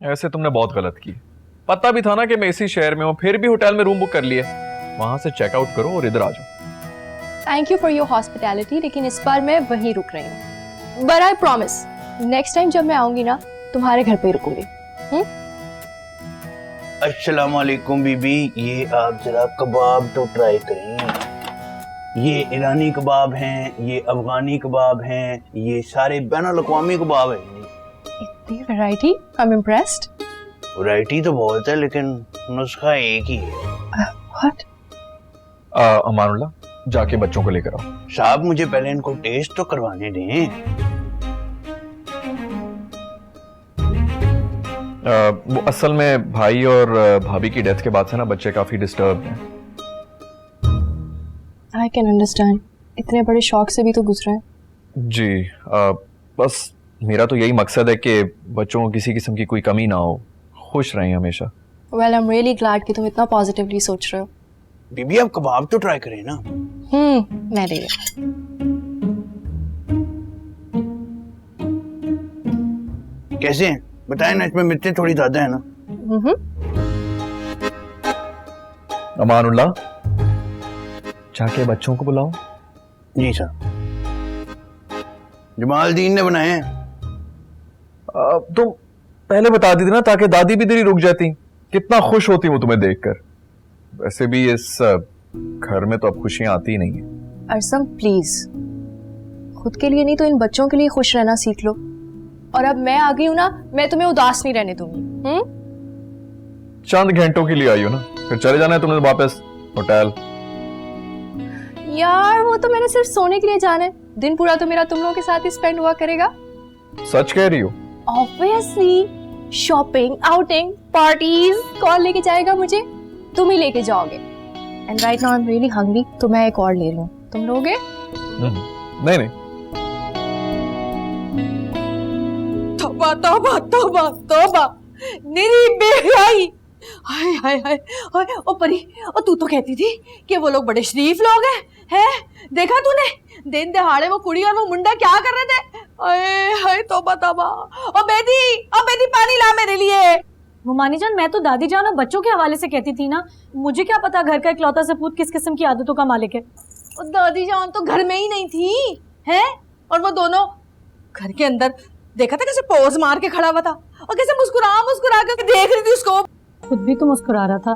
ऐसे तुमने बहुत गलत की। पता भी था ना कि मैं इसी शहर में हूँ, फिर भी होटल में रूम बुक कर लिए। वहां से चेकआउट करो और इधर आ जाओ। Thank you for your hospitality, लेकिन इस बार मैं वहीं रुक रही हूँ। But I promise next time जब मैं आऊंगी ना तुम्हारे घर पे ही रुकूंगी। अस्सलाम वालेकुम बीबी, ये आप जरा कबाब तो ट्राई करें। ये ईरानी कबाब हैं, ये अफगानी कबाब हैं, ये सारे बैनुल अक़वामी कबाब हैं। इतनी variety, I am impressed. Variety तो बहुत है लेकिन नुस्खा एक ही है। व्हाट? अमानुल्लाह, जाके बच्चों को लेकर आओ। साहब मुझे पहले इनको टेस्ट तो करवाने दें। वो असल में भाई और भाभी की डेथ के बाद से ना बच्चे काफी डिस्टर्ब हैं। आई कैन अंडरस्टैंड, इतने बड़े शौक से भी तो गुजरा है। जी, बस मेरा तो यही मकसद है कि बच्चों को किसी किस्म की कोई कमी ना हो, खुश रहें हमेशा। Well I am really glad कि तुम इतना पॉजिटिवली सोच रहे हो। बीबी आप कबाब तो ट्राई करें ना। मैं रही। कैसे हैं बताएं ना, इसमें मिर्चें थोड़ी ज्यादा है ना। अमानुल्लाह, जाके बच्चों को बुलाओ। जी साहब, जमालदीन ने बनाए हैं। तुम पहले बता दी थी ना, ताकि दादी भी तेरी रुक जाती। कितना खुश होती वो तुम्हें देखकर। वैसे भी इस घर में तो अब खुशियां आती ही नहीं है। अरसम प्लीज, खुद के लिए नहीं तो इन बच्चों के लिए खुश रहना सीख लो। और अब मैं आ गई हूं ना, मैं तुम्हें उदास नहीं रहने दूंगी। चंद घंटों के लिए आई हो ना, फिर चले जाना है तुमने वापस होटल। यार वो तो मैंने सिर्फ सोने के लिए जाना है, दिन पूरा तो मेरा तुम लोगों के साथ ही स्पेंड हुआ करेगा। सच कह रही हो? ऑब्वियसली, शॉपिंग, आउटिंग, पार्टीज, कौन लेके जाएगा मुझे? तुम ही लेके जाओगे। And right now I am really hungry, तो मैं एक और ले लूं, तुम लोगे? नहीं नहीं। तौबा तौबा तौबा तौबा, निरी बेहयाई। हाय हाय हाय हाय। ओ परी, ओ तू तो कहती थी कि वो लोग बड़े शरीफ लोग हैं? देखा तूने दिन दहाड़े वो कुड़ी और वो मुंडा क्या कर रहे थे? हाय हाय तौबा तौबा। ओ बेदी पानी ला मेरे लिए। मुमानी जान, मैं तो दादी जान और बच्चों के हवाले से कहती थी ना, मुझे क्या पता घर का इकलौता सपूत किस किस्म की आदतों का मालिक है। और दादी जान तो घर में ही नहीं थी, हैं? और वो दोनों घर के अंदर देखा था कैसे पोज मार के खड़ा हुआ था और कैसे मुस्कुरा के देख रही थी उसको। खुद भी तो मुस्कुरा रहा था,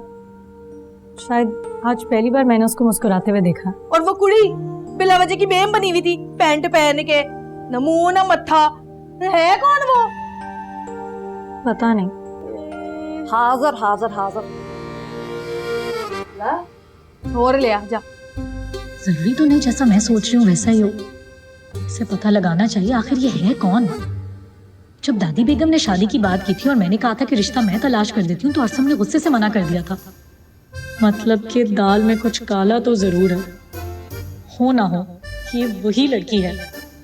शायद आज पहली बार मैंने उसको मुस्कुराते हुए देखा। और वो कुड़ी बिला वजह की बेम बनी हुई थी, पैंट पहन के, न मुंह न मत्था। है कौन वो? पता नहीं। हाजिर हाजिर हाजिर। और ले आ जा। जरूरी तो नहीं जैसा मैं सोच रही हूँ वैसा ही हो। इसे पता लगाना चाहिए आखिर ये है कौन। जब दादी बेगम ने शादी की बात की थी और मैंने कहा था कि रिश्ता मैं तलाश कर देती हूँ, तो अरसम ने गुस्से से मना कर दिया था। मतलब कि दाल में कुछ काला तो जरूर है। हो ना हो ये वही लड़की है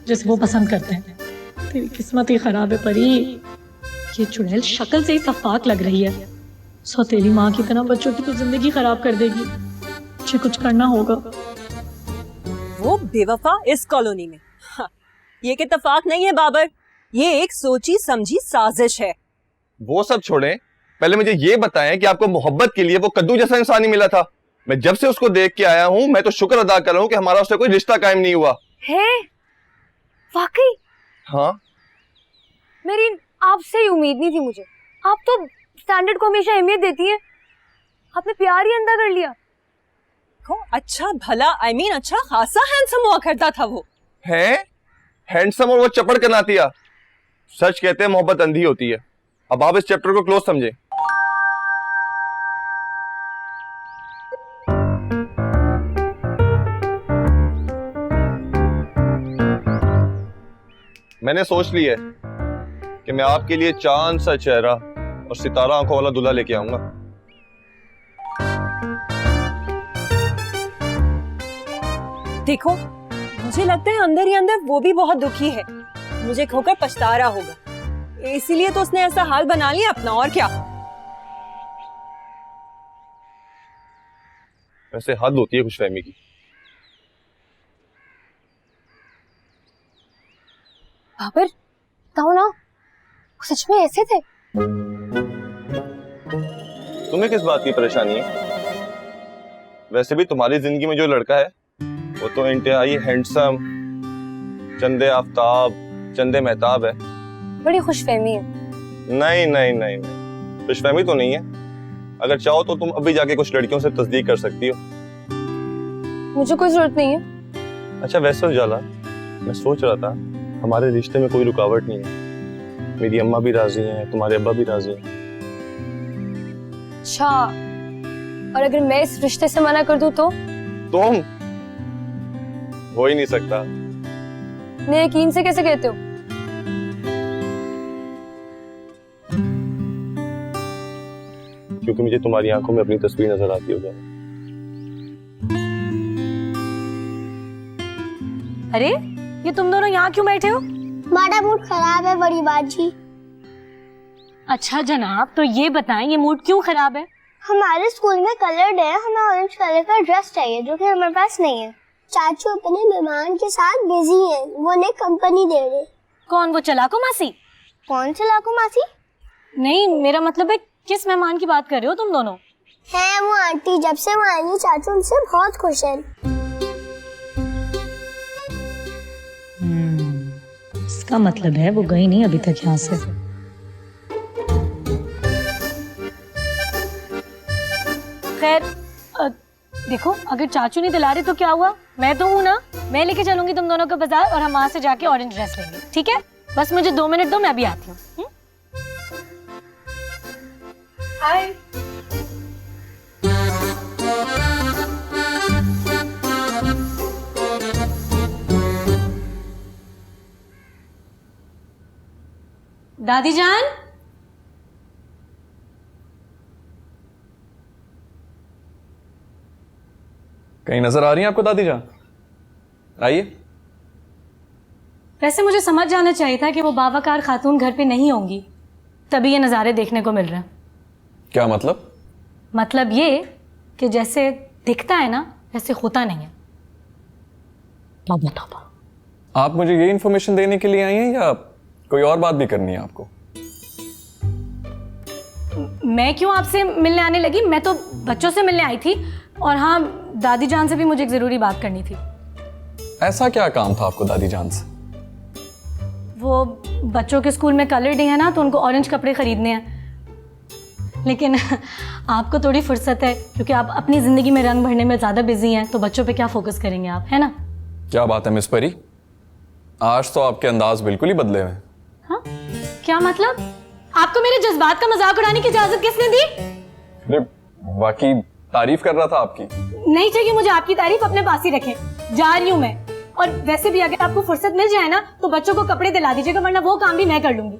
जिसे वो पसंद करते हैं। तेरी किस्मत ही खराब है परी। ये चुड़ैल शक्ल से ही सफाक लग रही है। सौतेली माँ की तरह बच्चों की तो जिंदगी खराब कर देगी। मुझे कुछ करना होगा। वो बेवफा इस कॉलोनी में। हाँ, ये एक इत्तेफाक नहीं है बाबर, ये एक सोची समझी साजिश है। वो सब छोड़ें, पहले मुझे ये बताएं कि आपको मोहब्बत के लिए वो कद्दू जैसा इंसान ही मिला था। मैं जब से उसको देख के आया हूं, मैं तो शुक्र अदा कर रहा हूं कि हमारा उससे कोई रिश्ता कायम नहीं हुआ है। वाकई? हाँ, मेरी आपसे ही उम्मीद नहीं थी मुझे। आप तो स्टैंडर्ड को हमेशा अहमियत देती हैं। आपने प्यार ही अंधा कर लिया। अच्छा भला अच्छा खासा हैंडसम हुआ करता था वो। है हैंडसम और वो चपड़ करनातिया। सच कहते हैं मोहब्बत अंधी होती है। अब आप इस चैप्टर को क्लोज समझें। मैंने सोच लिया है कि मैं आपके लिए चांद सा चेहरा और सितारा आंखों वाला दूल्हा लेके आऊंगा। देखो, मुझे लगता है अंदर ही अंदर वो भी बहुत दुखी है, मुझे खोकर पछता रहा होगा, इसीलिए तो उसने ऐसा हाल बना लिया अपना। और क्या? वैसे हद होती है खुशफहमी की। बाबर, बताओ ना, सच में ऐसे थे? तुम्हें किस बात की परेशानी है? वैसे भी तुम्हारी जिंदगी में जो लड़का है वो तो इंतहाई हैंडसम, चंदे आफताब, चंदे महताब है। बड़ी खुशफहमी है। नहीं नहीं नहीं नहीं, खुशफहमी तो नहीं है। अगर चाहो तो तुम अभी जाके कुछ लड़कियों से तस्दीक कर सकती हो। मुझे कोई जरूरत नहीं है। अच्छा वैसे उजाला, मैं सोच रहा था हमारे रिश्ते में कोई रुकावट नहीं है। मेरी अम्मा भी राजी हैं, तुम्हारे अब्बा भी राजी हैं। अच्छा, और अगर मैं इस रिश्ते से मना कर दूं तो? तुम? हो ही नहीं सकता। मैं यकीन से कैसे कहते हो? क्योंकि मुझे तुम्हारी आंखों में अपनी तस्वीर नजर आती हो जाए। अरे ये तुम दोनों यहाँ क्यों बैठे हो? हमारा मूड खराब है बड़ी बाजी। अच्छा जनाब, तो ये बताएं ये मूड क्यों खराब है? हमारे स्कूल में कलर डे है, हमें ऑरेंज कलर का ड्रेस चाहिए जो कि हमारे पास नहीं है। चाचू अपने मेहमान के साथ बिजी हैं, वो उन्हें कंपनी दे रहे। कौन, वो चलाको मासी? कौन से लाखों मासी? नहीं, मेरा मतलब है किस मेहमान की बात कर रहे हो तुम दोनों? है वो आंटी, जब से वो आई चाचू उनसे बहुत खुश है। इसका मतलब है वो गई नहीं अभी तक यहाँ से। खैर देखो, अगर चाचू नहीं दिला रहे तो क्या हुआ, मैं तो हूं ना, मैं लेके चलूंगी तुम दोनों को बाजार और हम वहां से जाके ऑरेंज ड्रेस लेंगे, ठीक है? बस मुझे 2 मिनट दो, मैं भी आती हूँ। हाय। दादी जान, कहीं नजर आ रही है आपको दादी जान? आइए। वैसे मुझे समझ जाना चाहिए था कि वो बावकार खातून घर पे नहीं होंगी, तभी ये नज़ारे देखने को मिल रहे हैं। क्या मतलब? मतलब ये कि जैसे दिखता है ना वैसे होता नहीं है। तौबा तौबा। आप मुझे ये इन्फॉर्मेशन देने के लिए आई हैं या कोई और बात भी करनी है आपको? मैं क्यों आपसे मिलने आने लगी, मैं तो बच्चों से मिलने आई थी, और हाँ दादी जान से भी मुझे एक जरूरी बात करनी थी। ऐसा क्या काम था आपको दादी जान से? वो बच्चों के स्कूल में कलर डे है ना, तो उनको ऑरेंज कपड़े खरीदने हैं, लेकिन आपको थोड़ी फुर्सत है क्योंकि आप अपनी जिंदगी में रंग भरने में ज्यादा बिजी हैं, तो बच्चों पे क्या फोकस करेंगे आप, है ना? क्या बात है मिस परी, आज तो आपके अंदाज बिल्कुल ही बदले हुए हैं। हाँ क्या मतलब? आपको मेरे जज्बात का मजाक उड़ाने की इजाजत किसने दी? अरे वाकई तारीफ कर रहा था आपकी। नहीं चाहिए मुझे आपकी तारीफ, अपने पास ही रखें, जा रही हूँ मैं। और वैसे भी अगर आपको फुर्सत मिल जाए ना तो बच्चों को कपड़े दिला दीजिएगा, वरना वो काम भी मैं कर लूंगी।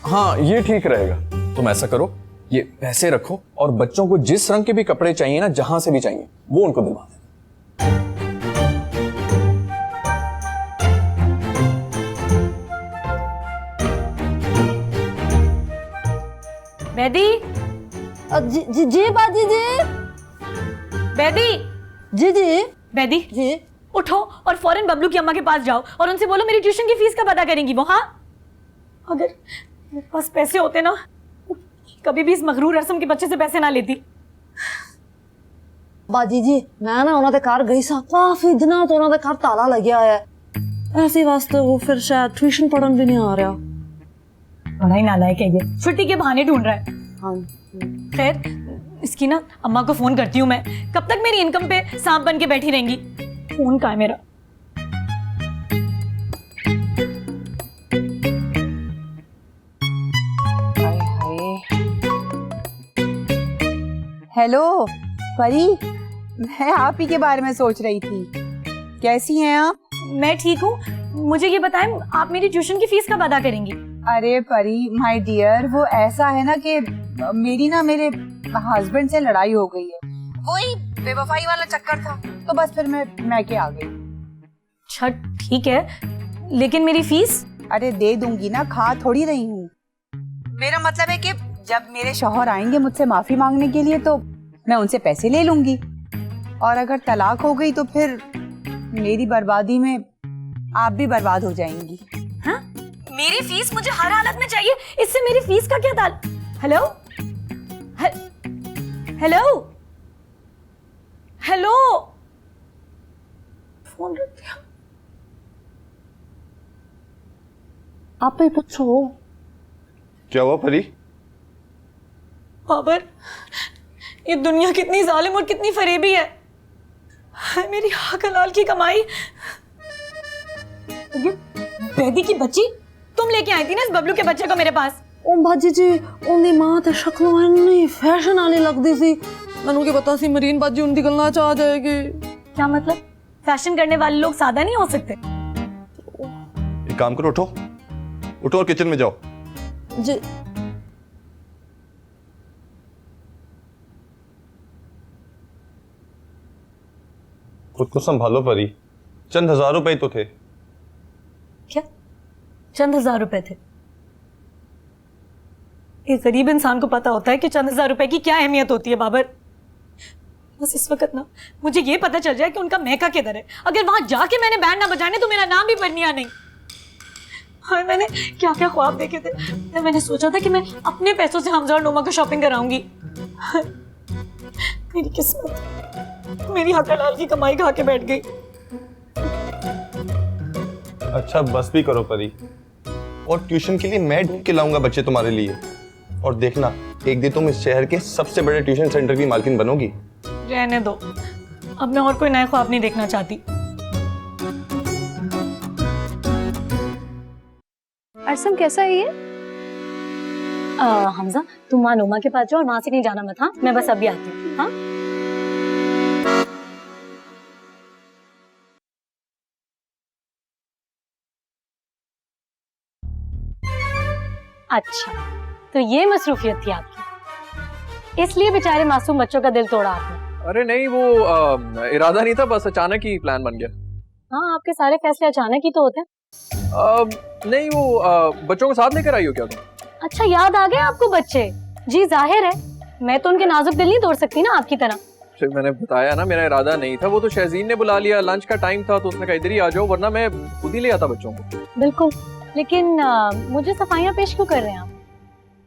हाँ ये ठीक रहेगा। तुम ऐसा करो, ये पैसे रखो और बच्चों को जिस रंग के भी कपड़े चाहिए ना, जहां से भी चाहिए, वो उनको दिलवा देना। बेदी, जी बाजी जी। बेदी, जी बेदी जी। उठो और फौरन बबलू की अम्मा के पास जाओ और उनसे बोलो मेरी ट्यूशन की फीस का पता करेंगी वो। हाँ, अगर मेरे पास पैसे होते ना, कभी भी इस मगरूर रस्म के बच्चे से पैसे ना लेती। बाजी जी, मैं ना उन्होंने घर गई सा काफी दिनों तो उन्होंने घर ताला लगे आया है, ऐसे वास्ते वो फिर शायद ट्यूशन पढ़न भी नहीं आ रहा। बड़ा ही नालायक है ये, छुट्टी के बहाने ढूंढ रहा है। हाँ खैर इसकी ना अम्मा को फोन करती हूँ मैं, कब तक मेरी इनकम पे सांप बन के बैठी रहेंगी। फोन कहाँ है मेरा? हेलो परी, मैं आप ही के बारे में सोच रही थी। कैसी हैं आप? मैं ठीक हूँ, मुझे ये बताएं आप मेरी ट्यूशन की फीस कब अदा करेंगी? अरे परी माय डियर, वो ऐसा है ना कि मेरे हस्बैंड से लड़ाई हो गई है, वही बेवफाई वाला चक्कर था, तो बस फिर मैं के आ गई। अच्छा ठीक है, लेकिन मेरी फीस? अरे दे दूंगी ना, खा थोड़ी रही हूँ। मेरा मतलब है कि जब मेरे शौहर आएंगे मुझसे माफी मांगने के लिए तो मैं उनसे पैसे ले लूंगी, और अगर तलाक हो गई तो फिर मेरी बर्बादी में आप भी बर्बाद हो जाएंगी। हाँ? मेरी फीस मुझे हर हालत में चाहिए, इससे मेरी फीस का क्या ताल्लुक? हेलो हेलो हेलो, फोन रख दिया। आप ही पूछो। क्या हुआ परी? बाबर, ये दुनिया कितनी जालिम और कितनी फरेबी है। हाय मेरी हक हलाल की कमाई। ये बेदी की बच्ची तुम लेके आई थी ना इस बबलू के बच्चे को मेरे पास। ओ बाजी जी उनकी मां ते शक्लों इन्नी फैशन वाली लगदी सी, मैनू की पता सी मरीन बाजी उनकी गल्लां च आ जाएगी। क्या मतलब? फैशन करने वाले लोग सादा नहीं हो सकते? एक काम करो, उठो उठो और किचन में जाओ। जी खुद को संभालो परी, चंद 1000 रुपए तो थे। क्या चंद 1000 रुपए थे? एक गरीब इंसान को पता होता है कि चंद 1000 रुपए की क्या अहमियत होती है बाबर। बस इस वक्त ना मुझे ये पता चल जाए कि उनका महका किधर है। अगर वहां जाके मैंने बैंड ना बजाने तो मेरा नाम भी परनिया नहीं। हाँ, मैंने क्या क्या ख्वाब देखे थे। मैंने सोचा था कि मैं अपने पैसों से हमजा और नोमा को शॉपिंग कराऊंगी। मेरी किस्मत मेरी हक हलाल की कमाई खा के बैठ गई। अच्छा बस भी करो परी, और ट्यूशन के लिए मैं ढूंढ के लाऊंगा बच्चे तुम्हारे लिए। और देखना एक दिन तुम इस शहर के सबसे बड़े ट्यूशन सेंटर की मालकिन बनोगी। रहने दो, अब मैं और कोई नए ख्वाब नहीं देखना चाहती। अरसम कैसा है ये? हमजा तुम वहाँ नोमा के पास जाओ और वहां से नहीं जाना मत। हाँ, मैं बस अभी आती हूँ। हाँ अच्छा, तो ये मसरूफियत थी आपकी, इसलिए बेचारे मासूम बच्चों का दिल तोड़ा आपने। अरे नहीं, वो इरादा नहीं था, बस अचानक ही प्लान बन गया। हाँ, आपके सारे फैसले अचानक ही तो होते हैं। नहीं वो बच्चों को साथ लेकर आई हो क्या तुम? अच्छा, याद आ गए आपको बच्चे? जी जाहिर है, मैं तो उनके नाजुक दिल नहीं तोड़ सकती ना आपकी तरह। फिर मैंने बताया ना मेरा इरादा नहीं था, वो तो शहजीन ने बुला लिया, लंच का टाइम था तो उसने कहा इधर ही आ जाओ, वरना मैं खुद ही ले आता बच्चों को। बिल्कुल, लेकिन मुझे सफाइयाँ पेश क्यों कर रहे हैं आप?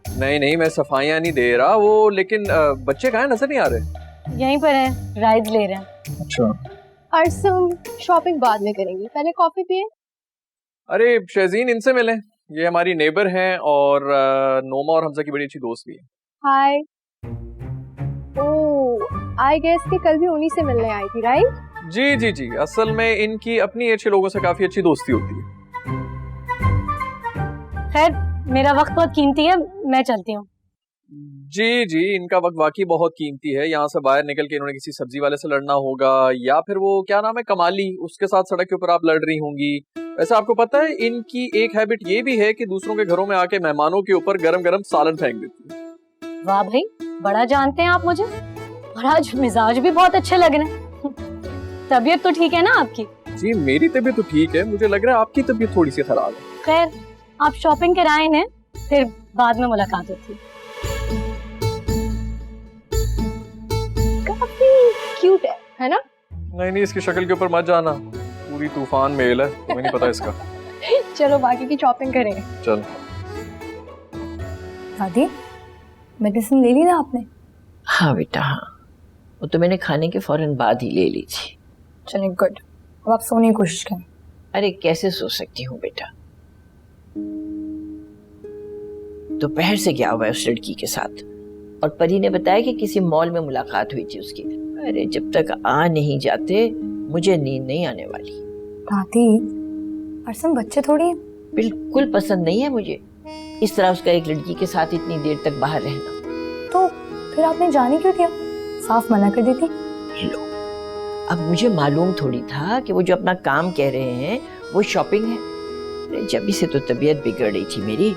नहीं नहीं, मैं सफाइयाँ नहीं दे रहा वो, लेकिन बच्चे कहाँ हैं, नजर नहीं आ रहे। यहीं पर हैं, राइड्स ले रहे हैं। अच्छा, अरसम शॉपिंग बाद में करेंगे, पहले कॉफी पिए। अरे शहजीन इनसे मिले, ये हमारी नेबर हैं और नोमा और हमजा की बड़ी अच्छी दोस्त भी है। हाय। ओह, आई गेस कि कल भी उन्हीं से मिलने आई थी, राइट? जी जी जी, असल में इनकी अपनी एज के लोगों से काफी अच्छी दोस्ती होती है। खैर, मेरा वक्त बहुत कीमती है, मैं चलती हूँ। जी जी, इनका वक्त वाकई बहुत कीमती है। यहाँ से बाहर निकल के इन्होंने किसी सब्जी वाले से लड़ना होगा, या फिर वो क्या नाम है कमाली, उसके साथ सड़क के ऊपर आप लड़ रही होंगी। वैसे आपको पता है इनकी एक हैबिट ये भी है कि दूसरों के घरों में आके मेहमानों के ऊपर गरम गरम सालन फेंक देती है। वाह भाई, बड़ा जानते हैं आप मुझे, और आज मिजाज भी बहुत अच्छे लग रहे हैं। तबीयत तो ठीक है ना आपकी? जी मेरी तबीयत तो ठीक है, मुझे लग रहा है आपकी तबीयत थोड़ी सी खराब है। खैर, आप शॉपिंग कराए हैं, फिर बाद में मुलाकात होती है। काफी क्यूट है ना? नहीं नहीं, इसकी शक्ल के ऊपर मत जाना, पूरी तूफान मेल है, तुम्हें नहीं पता इसका। चलो बाकी की शॉपिंग करेंगे। चल। दादी, मेडिसिन ले ली ना आपने? हाँ बेटा हाँ, वो तो मैंने खाने के फौरन बाद ही ले ली थी। चलिए गुड, अब आप सोने की कोशिश करें। अरे कैसे सो सकती हूँ बेटा, दोपहर से क्या हुआ है उस लड़की के साथ, और परी ने बताया कि किसी मॉल में मुलाकात हुई थी उसकी। अरे जब तक आ नहीं जाते मुझे नींद नहीं आने वाली। दादी, अरसम बच्चे थोड़ी बिल्कुल पसंद नहीं है मुझे इस तरह उसका एक लड़की के साथ इतनी देर तक बाहर रहना। तो फिर आपने जाने क्यों दिया? साफ मना कर देती। लो, अब मुझे मालूम थोड़ी था कि वो जो अपना काम कह रहे हैं वो शॉपिंग है। जब से तो तबीयत बिगड़ रही थी मेरी,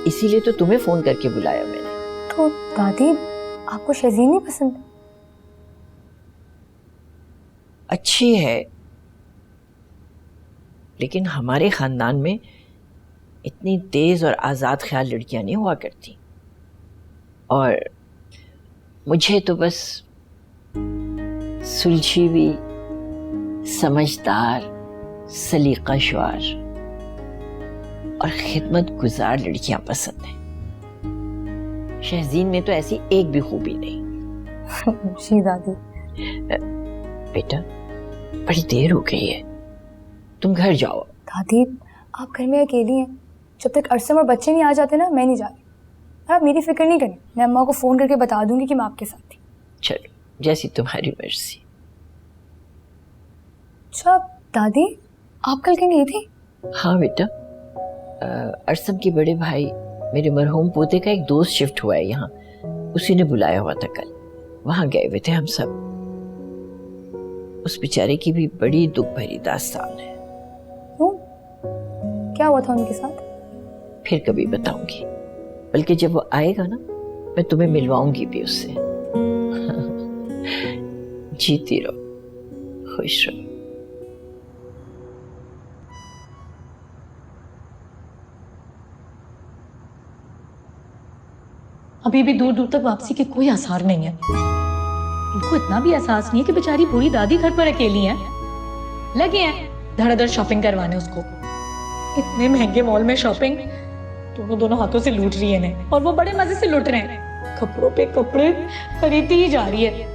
इसीलिए तो तुम्हें फोन करके बुलाया मैंने। तो दादी, आपको शहजीन नहीं पसंद? अच्छी है, लेकिन हमारे खानदान में इतनी तेज और आजाद ख्याल लड़कियां नहीं हुआ करती, और मुझे तो बस सुलझी हुई, समझदार, सलीकाश्वार और खिदमत गुजार लड़कियां पसंद हैं। शहजीन में तो ऐसी एक भी खूबी नहीं। जी दादी। बेटा बड़ी देर हो गई है, तुम घर जाओ। दादी आप घर में अकेली हैं, जब तक अरसम और बच्चे नहीं आ जाते ना मैं नहीं जा रही। और आप मेरी फिक्र नहीं करें, मैं अम्मा को फ़ोन करके बता दूंगी कि मैं आपके साथ थी। चलो जैसी तुम्हारी मर्जी। अच्छा दादी आप कल कहीं गई थी? हाँ बेटा, अरसम के बड़े भाई मेरे मरहूम पोते का एक दोस्त शिफ्ट हुआ है यहाँ, उसी ने बुलाया हुआ था कल, वहां गए हुए थे हम सब। उस बेचारे की भी बड़ी दुख भरी दास्तान है। क्यों, क्या हुआ था उनके साथ? फिर कभी बताऊंगी, बल्कि जब वो आएगा ना मैं तुम्हें मिलवाऊंगी भी उससे। जीती रहो, खुश रहो। अभी भी दूर दूर तक वापसी के कोई आसार नहीं है। इनको इतना भी एहसास नहीं है कि बेचारी बूढ़ी दादी घर पर अकेली है। लगे हैं धड़ाधड़ शॉपिंग करवाने उसको। इतने महंगे मॉल में शॉपिंग दोनों हाथों से लूट रही है इन्हें, और वो बड़े मजे से लूट रहे हैं। कपड़ों पे कपड़े खरीदती ही जा रही है।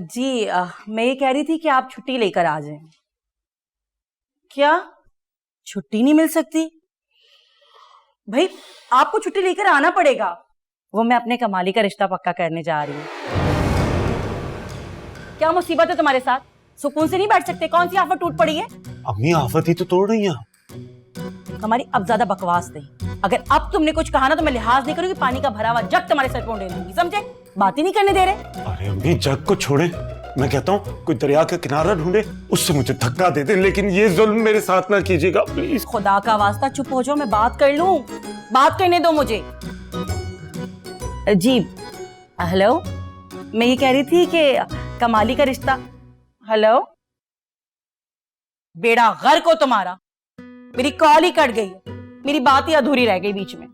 जी मैं ये कह रही थी कि आप छुट्टी लेकर आ जाएं। क्या छुट्टी नहीं मिल सकती? भाई आपको छुट्टी लेकर आना पड़ेगा। वो मैं अपने कमाली का रिश्ता पक्का करने जा रही हूँ। क्या मुसीबत है तुम्हारे साथ? सुकून से नहीं बैठ सकते? कौन सी आफत टूट पड़ी है? अम्मी आफत ही तो तोड़ रही हैं। हमारी अब ज्यादा बकवास नहीं। अगर अब तुमने कुछ कहा ना तो मैं लिहाज नहीं करूंगी, पानी का भरा हुआ जग तुम्हारे सर पर उड़ेल दूंगी, समझे? बात ही नहीं करने दे रहे। अरे अम्मी जग को छोड़े, मैं कहता हूँ कोई दरिया का किनारा ढूंढे, उससे मुझे धक्का दे दे, लेकिन ये जुल्म मेरे साथ ना कीजिएगा प्लीज। खुदा का वास्ता चुप हो जाओ, मैं बात कर लूं। बात करने दो मुझे। जी हेलो, मैं ये कह रही थी कि कमाली का रिश्ता। हेलो, बेड़ा गर्क हो तुम्हारा। मेरी कॉल ही कट गई, मेरी बात ही अधूरी रह गई बीच में।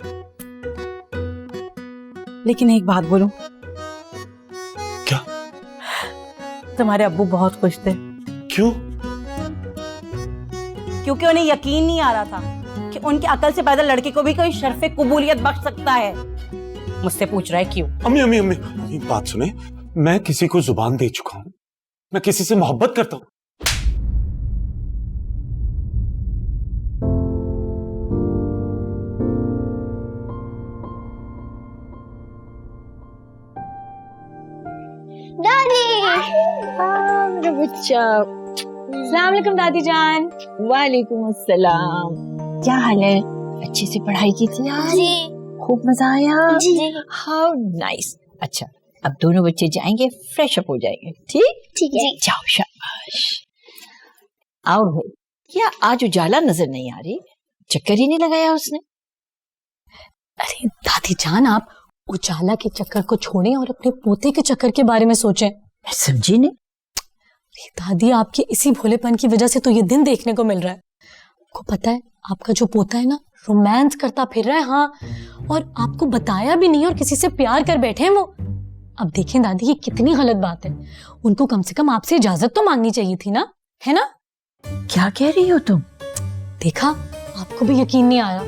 लेकिन एक बात बोलूं? क्या? तुम्हारे अब्बू बहुत खुश थे। क्यों? क्योंकि उन्हें यकीन नहीं आ रहा था कि उनके अकल से पैदा लड़के को भी कोई शर्फे कबूलियत बख्श सकता है। मुझसे पूछ रहा है क्यों? अम्मी अम्मी अम्मी अम्मी बात सुने, मैं किसी को जुबान दे चुका हूं, मैं किसी से मोहब्बत करता हूं। दादी बच्चा, अस्सलाम वालेकुम दादी जान। वालेकुम अस्सलाम। क्या हाल है? अच्छे से पढ़ाई की थी आज? जी खूब मजा आया? जी हाउ नाइस। अच्छा अब दोनों बच्चे जाएंगे, फ्रेश अप हो जाएंगे। ठीक ठीक है। जाओ, शाबाश। आओ भाई, क्या आज उजाला नजर नहीं आ रही? चक्कर ही नहीं लगाया उसने? अरे दादी जान, आप उजाला के चक्कर को छोड़ें और अपने पोते के चक्कर के बारे में सोचें। मैं समझी नहीं। दादी आपके इसी भोलेपन की वजह से तो ये दिन देखने को मिल रहा है। आपको पता है आपका जो पोता है ना, रोमांस करता फिर रहा है। हाँ, और आपको बताया भी नहीं और किसी से प्यार कर बैठे हैं वो। अब देखें दादी, ये कितनी गलत बात है। उनको कम से कम आपसे इजाजत तो मांगनी चाहिए थी ना, है ना? क्या कह रही हो तुम? देखा, आपको भी यकीन नहीं आया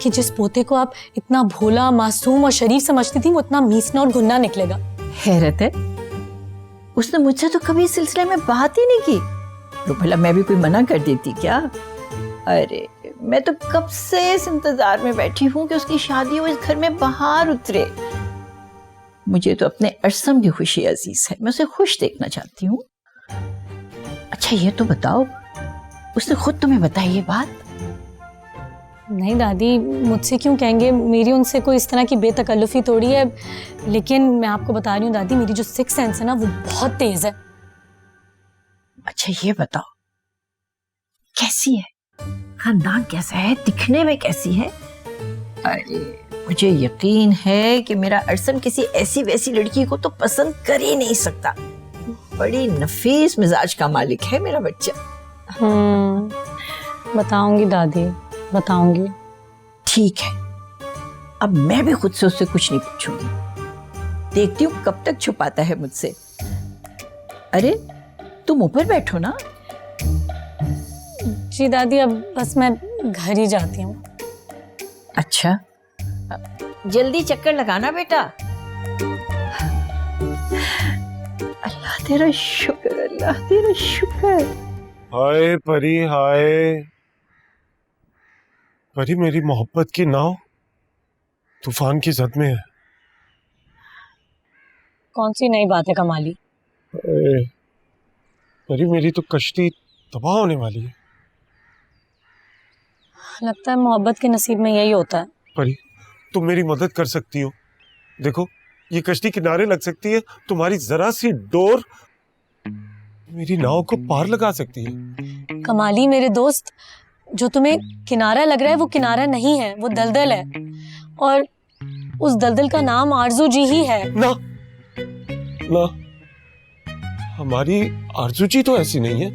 कि जिस पोते को आप इतना भोला, मासूम और शरीफ समझती थी, वो इतना मीसना और गुन्ना निकलेगा। हैरत है, उसने मुझसे तो कभी इस सिलसिले में बात ही नहीं की। तो भला मैं भी कोई मना कर देती क्या? अरे मैं तो कब से इस इंतजार में बैठी हूँ कि उसकी शादी हो, इस घर में बाहर उतरे। मुझे तो अपने अरसम की खुशी अजीज है, मैं उसे खुश देखना चाहती हूँ। अच्छा ये तो बताओ, उसने खुद तुम्हें बताई ये बात? नहीं दादी, मुझसे क्यों कहेंगे, मेरी उनसे कोई इस तरह की बेतकल्लुफी थोड़ी है। लेकिन मैं आपको बता रही हूँ दादी, मेरी जो सिक्स सेंस है ना, वो बहुत तेज है। अच्छा ये बताओ, कैसी है? खानदान कैसा है? दिखने में कैसी है? अरे मुझे यकीन है कि मेरा अरसम किसी ऐसी वैसी लड़की को तो पसंद कर ही नहीं सकता। बड़ी नफीस मिजाज का मालिक है मेरा बच्चा। बताऊंगी दादी, बताऊंगी। ठीक है, अब मैं भी खुद से उससे कुछ नहीं पूछूंगी। देखती हूँ कब तक छुपाता है मुझसे। अरे तुम ऊपर बैठो ना। जी दादी, अब बस मैं घर ही जाती हूँ। अच्छा, जल्दी चक्कर लगाना बेटा। अल्लाह तेरा शुक्र, अल्लाह तेरा शुक्र। हाय परी, हाय परी, मेरी मोहब्बत की नाव तूफान की जद में है। कौन सी नई बात है कमाली? परी, मेरी तो कश्ती तबाह होने वाली है। लगता है मोहब्बत के नसीब में यही होता है। परी, तुम मेरी मदद कर सकती हो। देखो, ये कश्ती किनारे लग सकती है, तुम्हारी जरा सी डोर मेरी नाव को पार लगा सकती है। कमाली मेरे दोस्त, जो तुम्हें किनारा लग रहा है वो किनारा नहीं है, वो दलदल है, और उस दलदल का नाम आरजू जी ही है। ना ना, हमारी आरजू जी तो ऐसी नहीं है,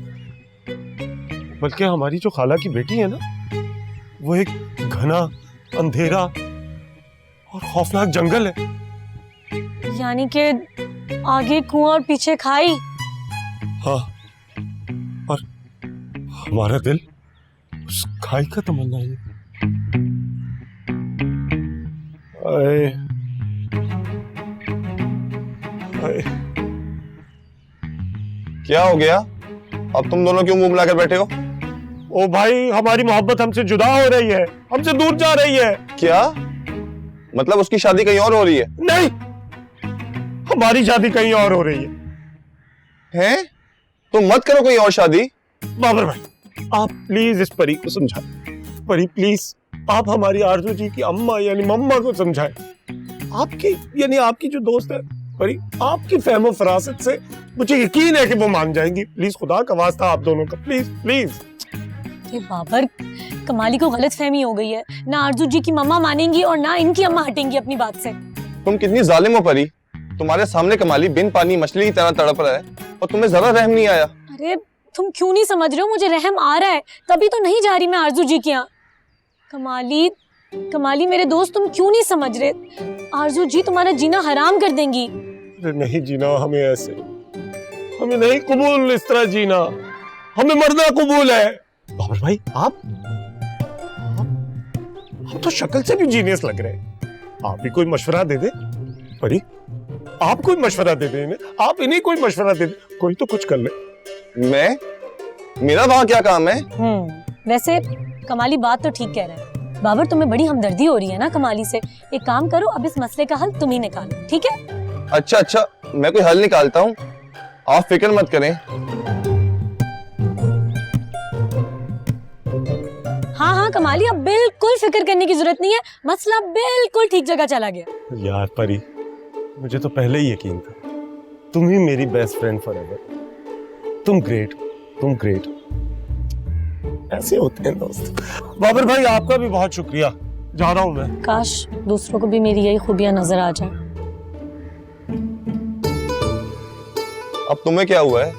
बल्कि हमारी जो खाला की बेटी है ना, वो एक घना अंधेरा और खौफनाक जंगल है। यानी कि आगे कुआं और पीछे खाई। हाँ, और हमारा दिल उस खाई का तमन्ना है। आए, आए। क्या हो गया? अब तुम दोनों क्यों मुंह मिलाकर बैठे हो? ओ भाई, हमारी मोहब्बत हमसे जुदा हो रही है, हमसे दूर जा रही है। क्या मतलब? उसकी शादी कहीं और हो रही है? नहीं, हमारी शादी कहीं और हो रही है? तो मत करो कोई और शादी। बाबर भाई, आप प्लीज इस परी को समझाएं। परी प्लीज, आप हमारी आरजू जी की अम्मा यानी मम्मा को समझाएं। आपकी यानी आपकी जो दोस्त है परी, आपकी फहमो फरासत से मुझे यकीन है कि वो मान जाएंगी। प्लीज, खुदा का वास्ता आप दोनों का, प्लीज प्लीज। ये बाबर, कमाली को गलत फहमी हो गई है। ना आरजू जी की मम्मा मानेंगी और ना इनकी अम्मा हटेंगी अपनी बात से। तुम कितनी जालिम हो परी। तुम्हारे सामने कमाली बिन पानी मछली की तरह तड़प रहा है और तुम्हें जरा रहम नहीं आया। अरे तुम क्यों नहीं समझ रहे हो? मुझे रहम आ रहा है, तभी तो नहीं जा रही मैं आरजू जी के यहाँ। कमाली मेरे दोस्त, तुम क्यों नहीं समझ रहे? आरजू जी तुम्हारा जीना हराम कर देंगी। अरे नहीं जीना हमें ऐसे, हमें नहीं कबूल इस तरह जीना, हमें मरना कबूल है। बाबर भाई, आप तो शक्ल से भी जीनियस लग रहे हैं। आप भी कोई मशवरा दे दे परी, आप कोई मशवरा दे दे इन्हें, आप इन्हें कोई मशवरा दे दे, कोई तो कुछ कर ले। मैं? मेरा वहां क्या काम है? वैसे कमाली बात तो ठीक कह रहे हैं। बाबर, तुम्हें बड़ी हमदर्दी हो रही है ना कमाली से। एक काम करो, अब इस मसले का हल तुम ही निकालो, ठीक है? अच्छा, मैं कोई हल निकालता हूँ, आप फिक्र मत करें। हाँ कमाली, अब बिल्कुल फिक्र करने की जरूरत नहीं है, मसला बिल्कुल ठीक जगह चला गया। यार परी, मुझे तो पहले ही यकीन था, तुम ही मेरी बेस्ट फ्रेंड फॉरएवर। तुम ग्रेट, तुम ग्रेट। ऐसे होते हैं दोस्त। बाबर भाई, आपका भी बहुत शुक्रिया, जा रहा हूं मैं। काश दूसरों को भी मेरी यही खूबियां नजर आ जाए। अब तुम्हें क्या हुआ है?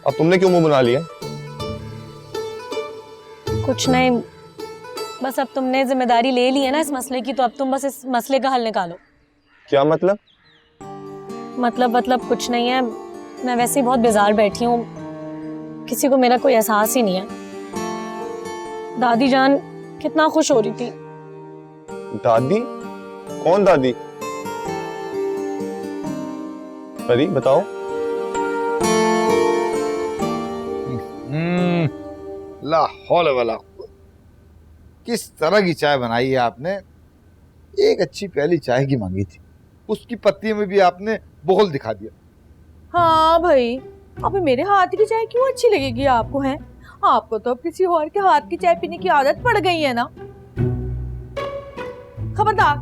अब तुमने क्यों मुंह बना लिया? कुछ नहीं, बस अब तुमने जिम्मेदारी ले ली है ना इस मसले की, तो अब तुम बस इस मसले का हल निकालो। क्या मतलब? मतलब कुछ नहीं है, मैं वैसे ही बहुत बेजार बैठी हूँ, किसी को मेरा कोई एहसास ही नहीं है। दादी जान कितना खुश हो रही थी। दादी? कौन दादी? परी बताओ। ला हौल वला कुव्वत। किस तरह की चाय बनाई है आपने? एक अच्छी प्याली चाय की मांगी थी, उसकी पत्ती में भी आपने बुग़ल दिखा दिया। हाँ भाई, अबे मेरे हाथ की चाय क्यों अच्छी लगेगी आपको? है आपको तो अब किसी और के हाथ की चाय पीने की आदत पड़ गई है ना। खबरदार,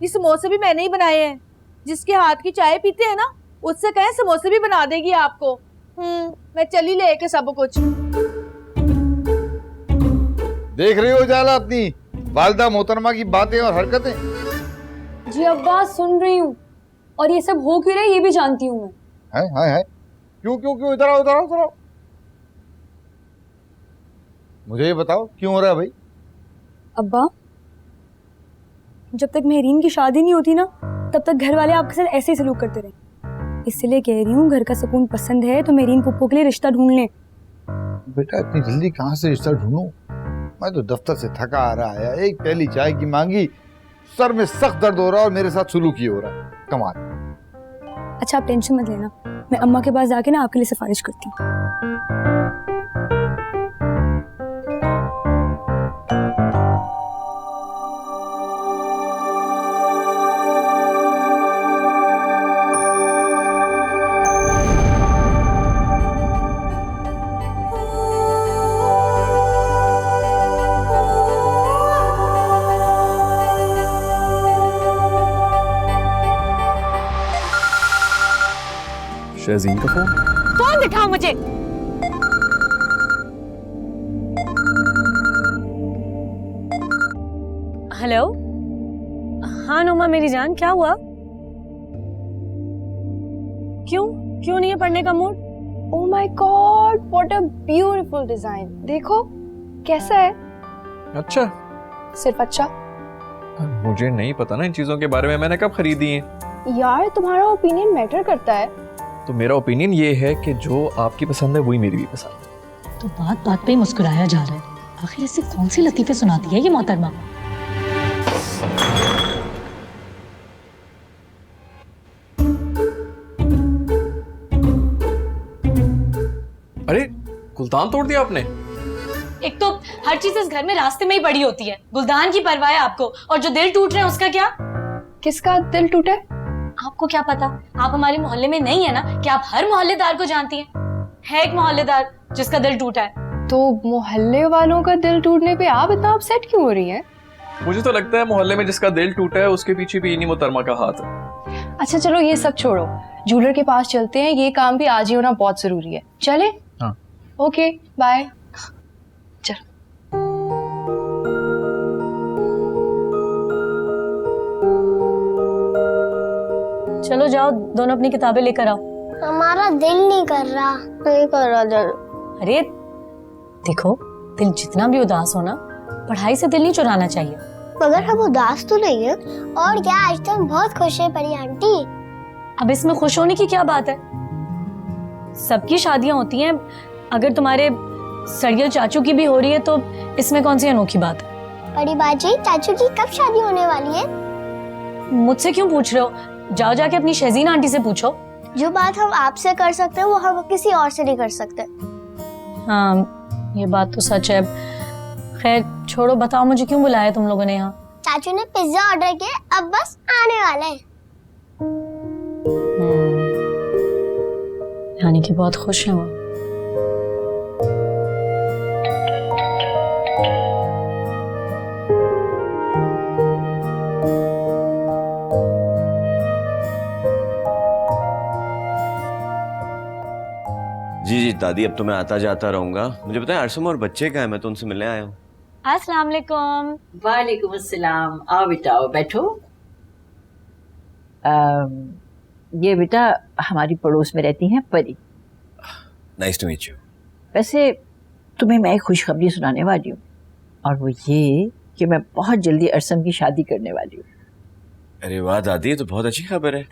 ये समोसे भी मैंने ही बनाए हैं। जिसके हाथ की चाय पीते हैं ना, उससे कहें समोसे भी बना देगी आपको। मैं चली लेके सब कुछ। देख रही हो जाला अपनी वालिदा मोहतरमा की बातें और हरकतें? जी अब्बा सुन रही हूँ, और ये सब हो क्यों रहा है ये भी जानती हूँ मैं। है क्यों क्यों क्यों, इधर आओ इधर आओ इधर आओ। मुझे ये बताओ क्यों हो रहा है भाई? अब्बा, जब तक मेहरीन की शादी नहीं होती ना, तब तक घर वाले आपके साथ ऐसे ही सलूक करते रहे। इसलिए कह रही हूँ, घर का सुकून पसंद है तो मेहरीन पुप्पो के लिए रिश्ता ढूंढ लें। बेटा इतनी जल्दी कहाँ से रिश्ता ढूंढूं? मैं तो दफ्तर से थका आ रहा है, एक पहली चाय की मांगी, सर में सख्त दर्द हो रहा है और मेरे साथ सुलूक ही हो रहा है। कमाल। अच्छा आप टेंशन मत लेना, मैं अम्मा के पास जाके ना आपके लिए सिफारिश करती हूँ। शहजीन का फोन? फोन दिखाओ मुझे। हेलो, हाँ नुमा मेरी जान, क्या हुआ? क्यों क्यों नहीं है पढ़ने का mood? Oh my God, what a beautiful design. देखो कैसा है। अच्छा, सिर्फ अच्छा? मुझे नहीं पता ना इन चीजों के बारे में, मैंने कब खरीदी है। यार तुम्हारा ओपिनियन मैटर करता है। तो मेरा ओपिनियन ये है कि जो आपकी पसंद है वही मेरी भी पसंद है। तो बात बात पे ही मुस्कुराया जा रहा है। आखिर इससे कौन सी लतीफे सुनाती है ये मोहतरमा? अरे गुलदान तोड़ दिया आपने? एक तो हर चीज इस घर में रास्ते में ही पड़ी होती है। गुलदान की परवाह है आपको, और जो दिल टूट रहे हैं उसका क्या? किसका दिल टूटा है? आपको क्या पता? आप हमारे मोहल्ले में नहीं है ना कि आप हर मोहल्लेदार को जानती हैं। है एक मोहल्लेदार जिसका दिल टूटा है। तो मोहल्ले वालों का दिल टूटने पे आप इतना अपसेट क्यों हो रही हैं? मुझे तो लगता है मोहल्ले में जिसका दिल टूटा है उसके पीछे भी इन्हीं मोहतरमा का हाथ है। अच्छा चलो ये सब छोड़ो, जूलर के पास चलते हैं, ये काम भी आज ही होना बहुत जरूरी है। चले? हाँ। Okay bye. चलो जाओ, दोनों अपनी किताबें लेकर आओ। हमारा दिल नहीं कर रहा। नहीं कर रहा दिल। अरे देखो, दिल जितना भी उदास हो ना, पढ़ाई से दिल नहीं चुराना चाहिए। मगर हम उदास तो नहीं है। और क्या, आज तो हम बहुत खुश है परी आंटी। अब इसमें खुश होने की क्या बात है? सबकी शादियां होती हैं, अगर तुम्हारे सड़ियल चाचू की भी हो रही है तो इसमें कौन सी अनोखी बात है? बड़ी बाजी, चाचू की कब शादी होने वाली है? मुझसे क्यों पूछ रहे हो? जाओ जाके अपनी शहजीन आंटी से पूछो। जो बात हम आपसे कर सकते हैं वो हम किसी और से नहीं कर सकते। हाँ ये बात तो सच है। खैर छोड़ो, बताओ मुझे क्यों बुलाया तुम लोगों ने यहाँ? चाचू ने पिज्जा ऑर्डर किया, अब बस आने वाला है। यानी कि बहुत खुश है वो। जी जी दादी, अब तो मैं आता जाता रहूंगा। मुझे बताएं अरसम और बच्चे का है, मैं तो उनसे मिलने आया हूँ। अस्सलाम वालेकुम। वालेकुम अस्सलाम। आओ बेटा आओ, बैठो। ये बेटा हमारी पड़ोस में रहती हैं Pari. Nice to meet you. वैसे तुम्हें मैं एक खुशखबरी सुनाने वाली हूँ, और वो ये कि मैं बहुत जल्दी अरसम की शादी करने वाली हूँ। अरे वाह दादी, ये तो बहुत अच्छी खबर है।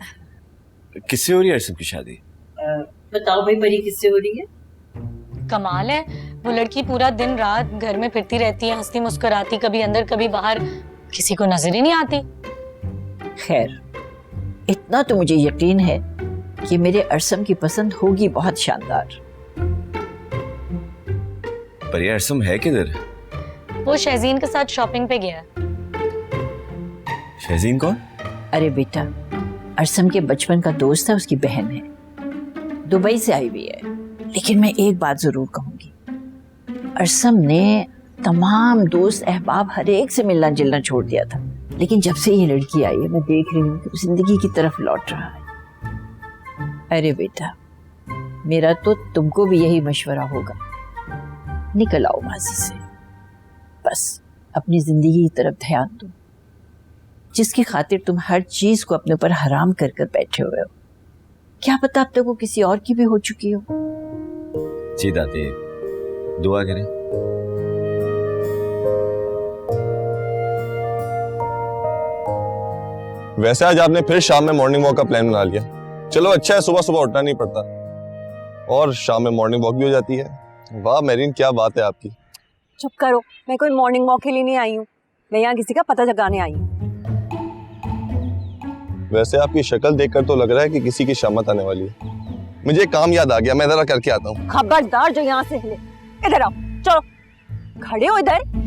किससे हो रही है अरसम की शादी? बताओ भाई, परी किससे हो रही है? कमाल है, वो लड़की पूरा दिन रात घर में फिरती रहती है, हंसती मुस्कुराती, कभी अंदर कभी बाहर, किसी को नजर ही नहीं आती। खैर इतना तो मुझे यकीन है कि मेरे अरसम की पसंद होगी बहुत शानदार। पर ये अरसम है किधर? वो शहजीन के साथ शॉपिंग पे गया है। शहजीन कौन? अरे बेटा, अरसम के बचपन का दोस्त है, उसकी बहन है, दुबई से आई हुई है। लेकिन मैं एक बात जरूर कहूंगी, अरसम ने तमाम दोस्त अहबाब हर एक से मिलना जुलना छोड़ दिया था, लेकिन जब से ये लड़की आई है मैं देख रही हूँ कि जिंदगी की तरफ लौट रहा है। अरे बेटा, मेरा तो तुमको भी यही मशवरा होगा, निकल आओ माजी से, बस अपनी जिंदगी की तरफ ध्यान दो। जिसकी खातिर तुम हर चीज को अपने ऊपर हराम कर कर बैठे हुए हो। क्या पता अब तक वो किसी और की भी हो चुकी हो। जी दादी, दुआ करें। वैसे आज आपने फिर शाम में मॉर्निंग वॉक का प्लान बना लिया। चलो अच्छा है, सुबह सुबह उठना नहीं पड़ता और शाम में मॉर्निंग वॉक भी हो जाती है। वाह मेरीन, क्या बात है आपकी। चुप करो, मैं कोई मॉर्निंग वॉक के लिए नहीं आई हूँ, मैं यहाँ किसी का पता जगाने आई हूँ। वैसे आपकी शक्ल देखकर तो लग रहा है कि किसी की शामत आने वाली है। मुझे काम याद आ गया, मैं जरा करके आता हूँ। खबरदार जो यहाँ से हिले, इधर आओ, चलो खड़े हो इधर।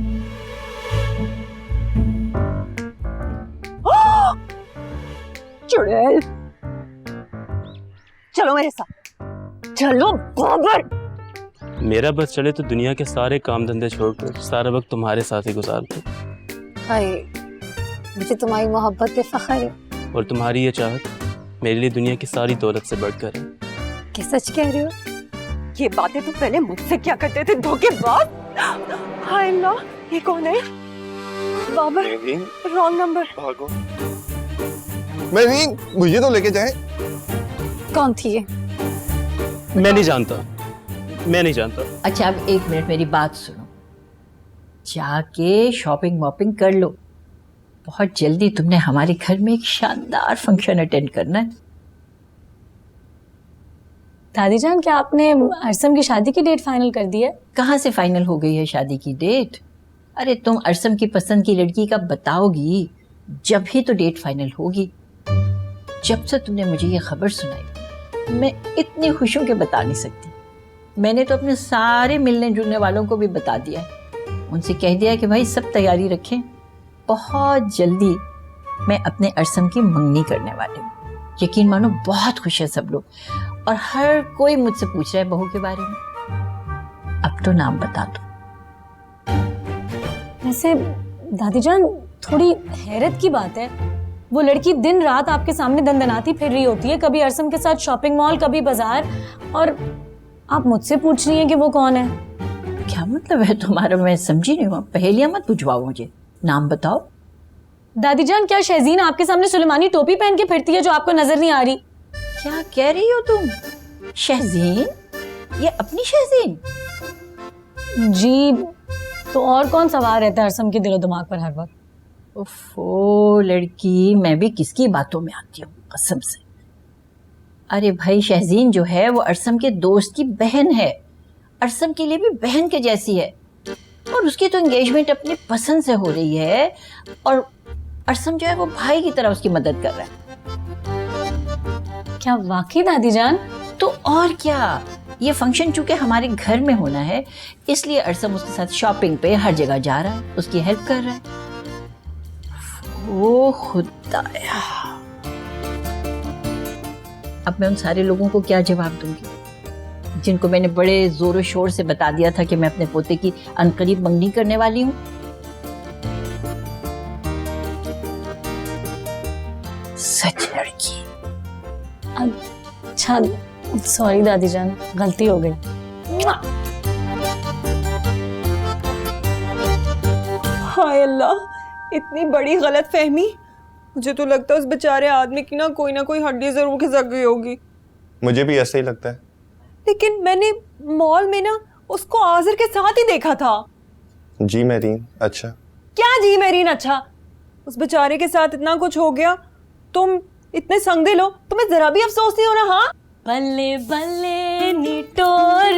चुड़ैल, चलो मेरे साथ, चलो बाबर। मेरा बस चले तो दुनिया के सारे काम धंधे छोड़कर सारा वक्त तुम्हारे साथ ही गुजार दूं। हाय, मुझे तुम्हारी मोहब्बत पे फख्र है और तुम्हारी ये चाहत मेरे लिए दुनिया की सारी दौलत से बढ़कर है। क्या सच कह रहे हो? ये बातें तुम पहले मुझसे क्या करते थे, धोखेबाज। हाय अल्लाह, ये कौन है? Babar, wrong number. भागो मेरीन, मुझे तो लेके जाए। कौन थी ये? मैं नहीं जानता, मैं नहीं जानता। अच्छा अब एक मिनट मेरी बात सुनो, जाके शॉपिंग वॉपिंग कर लो। बहुत जल्दी तुमने हमारे घर में एक शानदार फंक्शन अटेंड करना है। दादी जान, क्या आपने अरसम की शादी की डेट फाइनल कर दी है? कहाँ से फाइनल हो गई है शादी की डेट? अरे तुम अरसम की पसंद की लड़की का बताओगी जब ही तो डेट फाइनल होगी। जब से तुमने मुझे ये खबर सुनाई मैं इतनी खुश हूं कि बता नहीं सकती। मैंने तो अपने सारे मिलने जुलने वालों को भी बता दिया है, उनसे कह दिया कि भाई सब तैयारी रखें, बहुत जल्दी मैं अपने अरसम की मंगनी करने वाली हूँ। यकीन मानो बहुत खुश है सब लोग और हर कोई मुझसे पूछ रहा है बहू के बारे में। अब तो नाम बता दो। वैसे दादी जान, थोड़ी हैरत की बात है, वो लड़की दिन रात आपके सामने दंदनाती फिर रही होती है, कभी अरसम के साथ शॉपिंग मॉल, कभी बाजार, और आप मुझसे पूछ रही हैं कि वो कौन है। क्या मतलब है तुम्हारा? मैं समझी नहीं हूँ, पहेलियां मत बुझवाओ मुझे, नाम बताओ। दादी जान, क्या शहजीन आपके सामने सुलेमानी टोपी पहन के फिरती है जो आपको नजर नहीं आ रही? क्या कह रही हो तुम? शहजीन? ये अपनी शहजीन? जी, तो और कौन सवार रहता है अरसम के दिलो दिमाग पर हर वक्त? ओफो लड़की, मैं भी किसकी बातों में आती हूँ कसम से। अरे भाई, शहजीन जो है वो अरसम के दोस्त की बहन है, अरसम के लिए भी बहन के जैसी है, और उसकी तो एंगेजमेंट अपनी पसंद से हो रही है और अरसम जो है वो भाई की तरह उसकी मदद कर रहा है। क्या वाकई दादी जान? तो और क्या, ये फंक्शन चूंकि हमारे घर में होना है इसलिए अरसम उसके साथ शॉपिंग पे हर जगह जा रहा है, उसकी हेल्प कर रहा है। वो खुदाया, अब मैं उन सारे लोगों को क्या जवाब दूंगी जिनको मैंने बड़े जोरों शोर से बता दिया था कि मैं अपने पोते की अनकरीब मंगनी करने वाली हूँ। सच लड़की। अच्छा, सॉरी दादी जान, गलती हो गई। हाय अल्लाह, इतनी बड़ी गलत फहमी। मुझे तो लगता है उस बेचारे आदमी की ना कोई हड्डी जरूर खिसक गई होगी। मुझे भी ऐसा ही लगता है। लेकिन मैंने मॉल में ना उसको आजिर के साथ ही देखा था। जी मेरीन, अच्छा क्या जी मेरीन अच्छा? उस बेचारे के साथ इतना कुछ हो गया, तुम इतने संगदिल हो, तुम्हें जरा भी अफसोस नहीं हो रहा? हाँ, बल्ले बल्ले निटोर,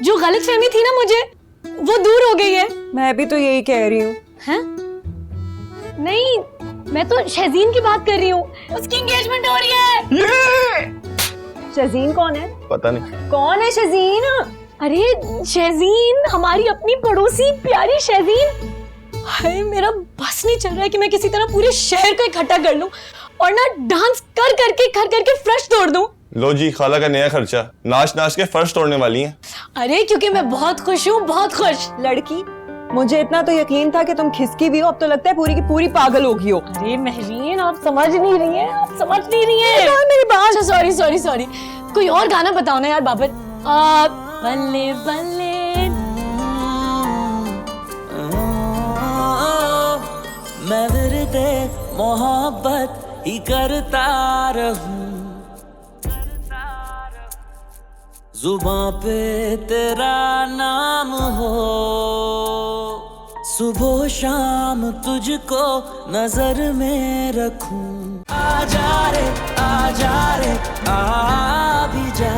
जो गलतफहमी थी ना मुझे, वो दूर हो गई है। मैं भी तो यही कह रही हूँ। हैं? नहीं, मैं तो शहजीन की बात कर रही हूँ, उसकी एंगेजमेंट हो रही है। शहजीन कौन है? पता नहीं कौन है शहजीन? अरे शहजीन, हमारी अपनी पड़ोसी प्यारी शहजीन। हाय, मेरा बस नहीं चल रहा है कि मैं किसी तरह पूरे शहर को इकट्ठा कर लूं और ना डांस कर करके फर्श तोड़ दूं। लो जी, खाला का नया खर्चा, नाच नाच के फर्श तोड़ने वाली हैं। अरे क्योंकि मैं बहुत खुश हूँ, बहुत खुश। लड़की, मुझे इतना तो यकीन था कि तुम खिसकी भी हो, अब तो लगता है पूरी की पूरी पागल हो गई हो। अरे महरीन, आप समझ नहीं रही हैं, आप समझ नहीं रही हैं मेरी बात। सॉरी, कोई और गाना बताओ ना यार बाबर। बल्ले बल्ले मैं ते मोहब्बत ही करता रहूं, जुबां पे तेरा नाम हो, सुबह शाम तुझको नजर में रखूं। आजा रे आ भी जा।